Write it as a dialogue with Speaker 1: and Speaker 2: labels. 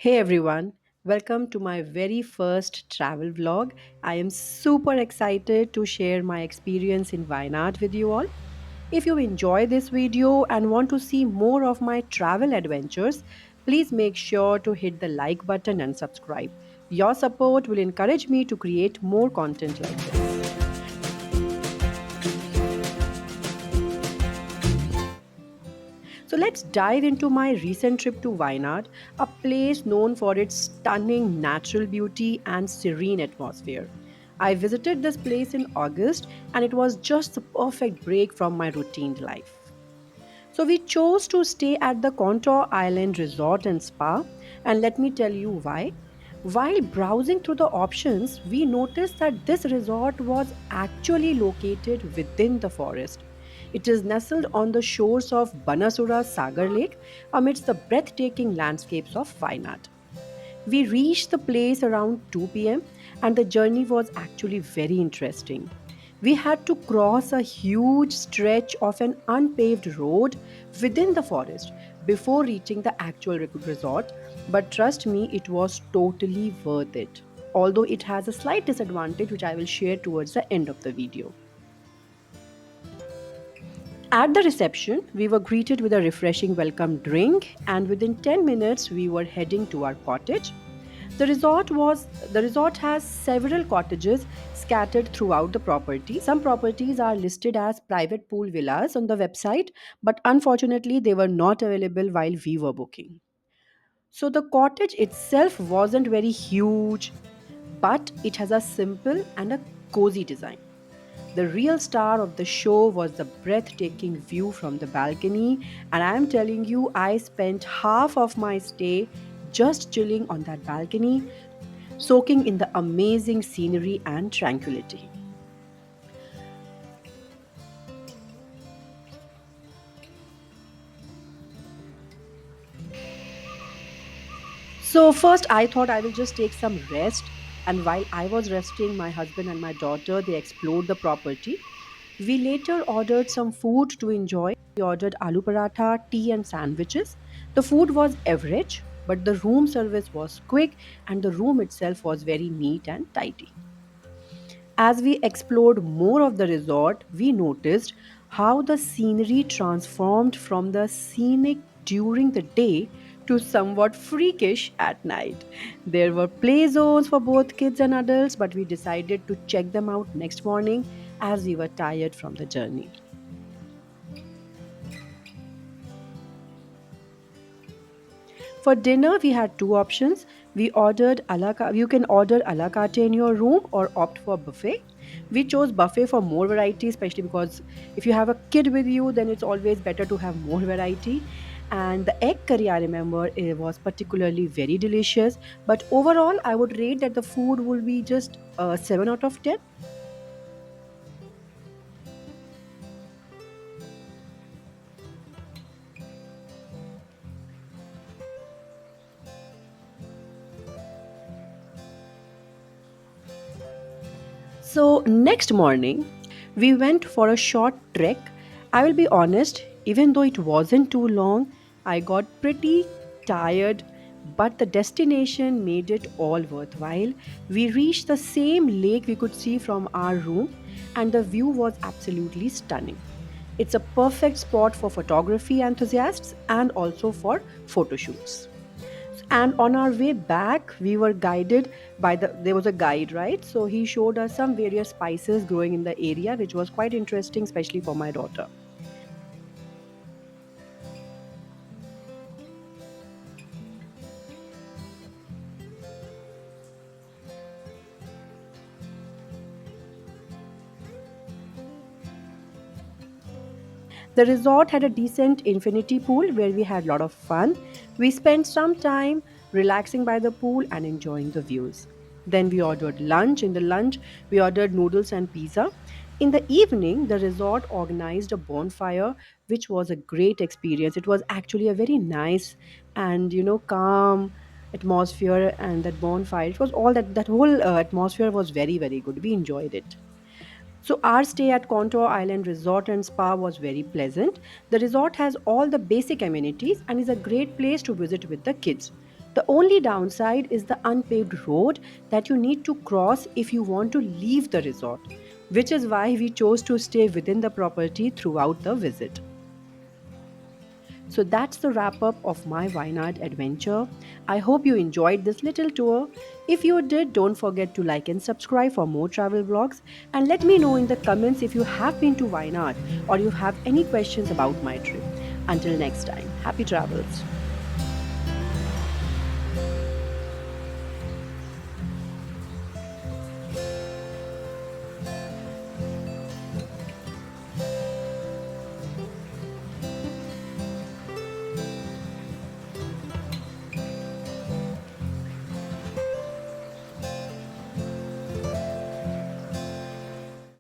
Speaker 1: Hey everyone, welcome to my very first travel vlog. I am super excited to share my experience in Wayanad with you all. If you enjoy this video and want to see more of my travel adventures, please make sure to hit the like button and subscribe. Your support will encourage me to create more content like this. So let's dive into my recent trip to Wayanad, a place known for its stunning natural beauty and serene atmosphere. I visited this place in August and it was just the perfect break from my routine life. So we chose to stay at the Contour Island Resort and Spa, and let me tell you why. While browsing through the options, we noticed that this resort was actually located within the forest. It is nestled on the shores of Banasura Sagar Lake amidst the breathtaking landscapes of Wayanad. We reached the place around 2 p.m., and the journey was actually very interesting. We had to cross a huge stretch of an unpaved road within the forest before reaching the actual resort, but trust me, it was totally worth it. Although it has a slight disadvantage, which I will share towards the end of the video. At the reception, we were greeted with a refreshing welcome drink, and within 10 minutes, we were heading to our cottage. The resort has several cottages scattered throughout the property. Some properties are listed as private pool villas on the website, but unfortunately they were not available while we were booking. So the cottage itself wasn't very huge, but it has a simple and a cozy design. The real star of the show was the breathtaking view from the balcony, and I am telling you, I spent half of my stay just chilling on that balcony, soaking in the amazing scenery and tranquility. So, first, I thought I will just take some rest, and while I was resting, my husband and my daughter they explored the property. We later ordered some food to enjoy. We ordered aloo paratha, tea, and sandwiches. The food was average, but the room service was quick, and the room itself was very neat and tidy. As we explored more of the resort, we noticed how the scenery transformed from the scenic during the day to somewhat freakish at night. There were play zones for both kids and adults, but we decided to check them out next morning as we were tired from the journey. For dinner, we had two options. We ordered a la carte. You can order a la carte in your room or opt for buffet. We chose buffet for more variety, especially because if you have a kid with you, then it's always better to have more variety. And the egg curry, I remember, it was particularly very delicious. But overall, I would rate that the food will be just 7 out of 10. So, next morning, we went for a short trek. I will be honest, even though it wasn't too long, I got pretty tired, but the destination made it all worthwhile. We reached the same lake we could see from our room, and the view was absolutely stunning. It's a perfect spot for photography enthusiasts and also for photo shoots. And on our way back we were guided by there was a guide, right? So he showed us some various spices growing in the area, which was quite interesting, especially for my daughter. The resort had a decent infinity pool where we had a lot of fun. We spent some time relaxing by the pool and enjoying the views. Then we ordered lunch. In the lunch, we ordered noodles and pizza. In the evening, the resort organized a bonfire, which was a great experience. It was actually a very nice and calm atmosphere, and that bonfire. It was all that whole atmosphere was very very good. We enjoyed it. So, our stay at Contour Island Resort and Spa was very pleasant. The resort has all the basic amenities and is a great place to visit with the kids. The only downside is the unpaved road that you need to cross if you want to leave the resort, which is why we chose to stay within the property throughout the visit. So that's the wrap up of my Wayanad adventure. I hope you enjoyed this little tour. If you did, don't forget to like and subscribe for more travel vlogs. And let me know in the comments if you have been to Wayanad or you have any questions about my trip. Until next time, happy travels.